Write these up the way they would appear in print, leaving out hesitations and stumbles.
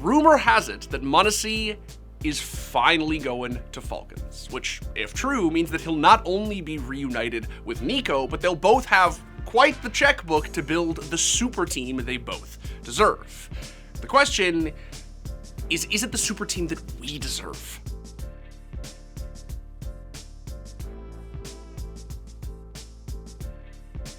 rumor has it that n0NESY is finally going to Falcons, which, if true, means that he'll not only be reunited with NiKo, but they'll both have quite the checkbook to build the super team they both deserve. The question is it the super team that we deserve?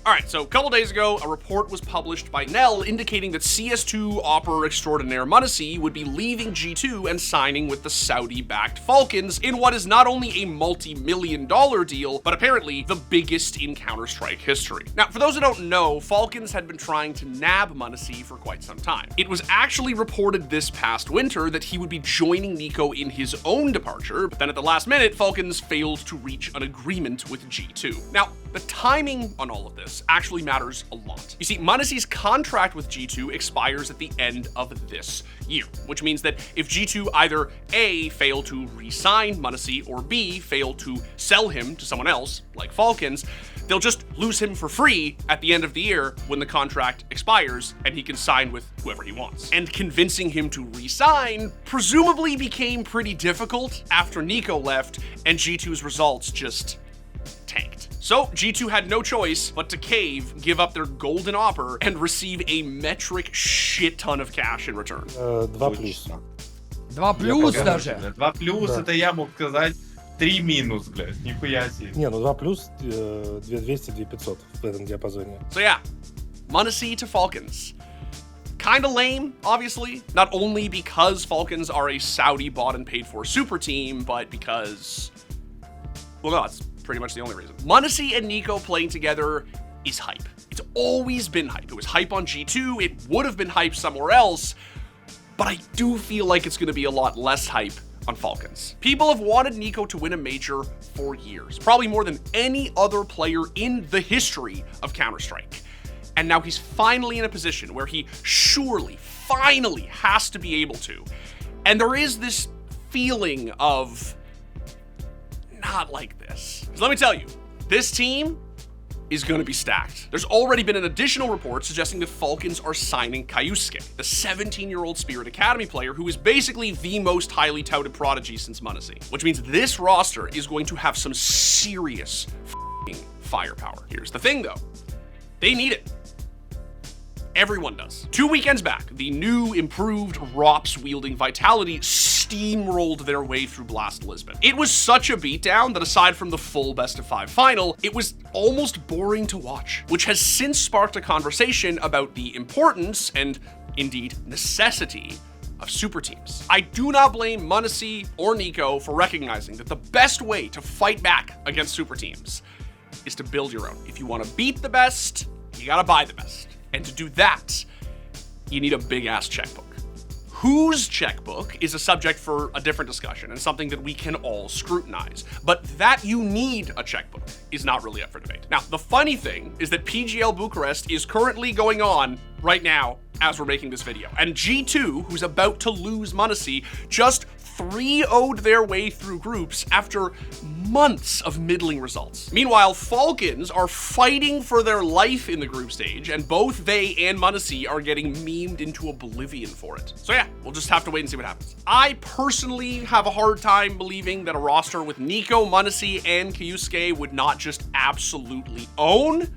Alright, so a couple days ago, a report was published by Nell indicating that CS2 opera extraordinaire n0NESY would be leaving G2 and signing with the Saudi-backed Falcons in what is not only a multi-million-dollar deal, but apparently the biggest in Counter-Strike history. Now, for those who don't know, Falcons had been trying to nab n0NESY for quite some time. It was actually reported this past winter that he would be joining NiKo in his own departure, but then at the last minute, Falcons failed to reach an agreement with G2. Now, the timing on all of this actually matters a lot. You see, n0NESY's contract with G2 expires at the end of this year, which means that if G2 either A, fail to re-sign n0NESY, or B, fail to sell him to someone else, like Falcons, they'll just lose him for free at the end of the year when the contract expires and he can sign with whoever he wants. And convincing him to re-sign presumably became pretty difficult after NiKo left and G2's results just tanked. So G2 had no choice but to cave, give up their golden offer, and receive a metric shit ton of cash in return. 2 плюс. 2 плюс даже. 2 плюс, это я мог сказать 3 минус, блядь, нихуя себе. Не, ну 2 плюс, 2200, 2500 в этом диапазоне. So yeah, n0NESY to Falcons. Kinda lame, obviously, not only because Falcons are a Saudi bought and paid for super team, but because, well, no, that's pretty much the only reason. n0NESY and NiKo playing together is hype. It's always been hype. It was hype on G2, it would have been hype somewhere else, but I do feel like it's gonna be a lot less hype on Falcons. People have wanted NiKo to win a major for years, probably more than any other player in the history of Counter-Strike. And now he's finally in a position where he surely, finally has to be able to. And there is this feeling of not like this. Because let me tell you, this team is going to be stacked. There's already been an additional report suggesting that Falcons are signing Kayusuke, the 17-year-old Spirit Academy player who is basically the most highly touted prodigy since n0NESY, which means this roster is going to have some serious firepower. Here's the thing though, they need it. Everyone does. 2 weekends back, the new, improved, ROPS-wielding Vitality steamrolled their way through Blast Lisbon. It was such a beatdown that aside from the full best-of-5 final, it was almost boring to watch, which has since sparked a conversation about the importance, and indeed necessity, of super teams. I do not blame n0NESY or NiKo for recognizing that the best way to fight back against super teams is to build your own. If you want to beat the best, you gotta buy the best. And to do that, you need a big-ass checkbook. Whose checkbook is a subject for a different discussion and something that we can all scrutinize. But that you need a checkbook is not really up for debate. Now, the funny thing is that PGL Bucharest is currently going on right now as we're making this video. And G2, who's about to lose n0NESY, just 3-0'd their way through groups after months of middling results. Meanwhile, Falcons are fighting for their life in the group stage, and both they and n0NESY are getting memed into oblivion for it. So yeah, we'll just have to wait and see what happens. I personally have a hard time believing that a roster with NiKo, n0NESY, and Kayusuke would not just absolutely own,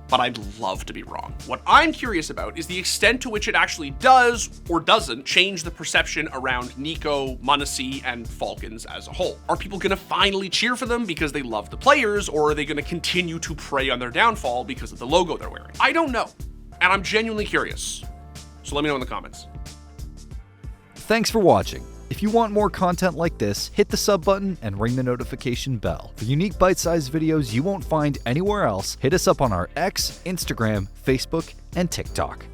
but I'd love to be wrong. What I'm curious about is the extent to which it actually does or doesn't change the perception around NiKo, n0NESY, and Falcons as a whole. Are people gonna finally cheer for them because they love the players, or are they gonna continue to prey on their downfall because of the logo they're wearing? I don't know, and I'm genuinely curious. So let me know in the comments. Thanks for watching. If you want more content like this, hit the sub button and ring the notification bell. For unique bite-sized videos you won't find anywhere else, hit us up on our X, Instagram, Facebook, and TikTok.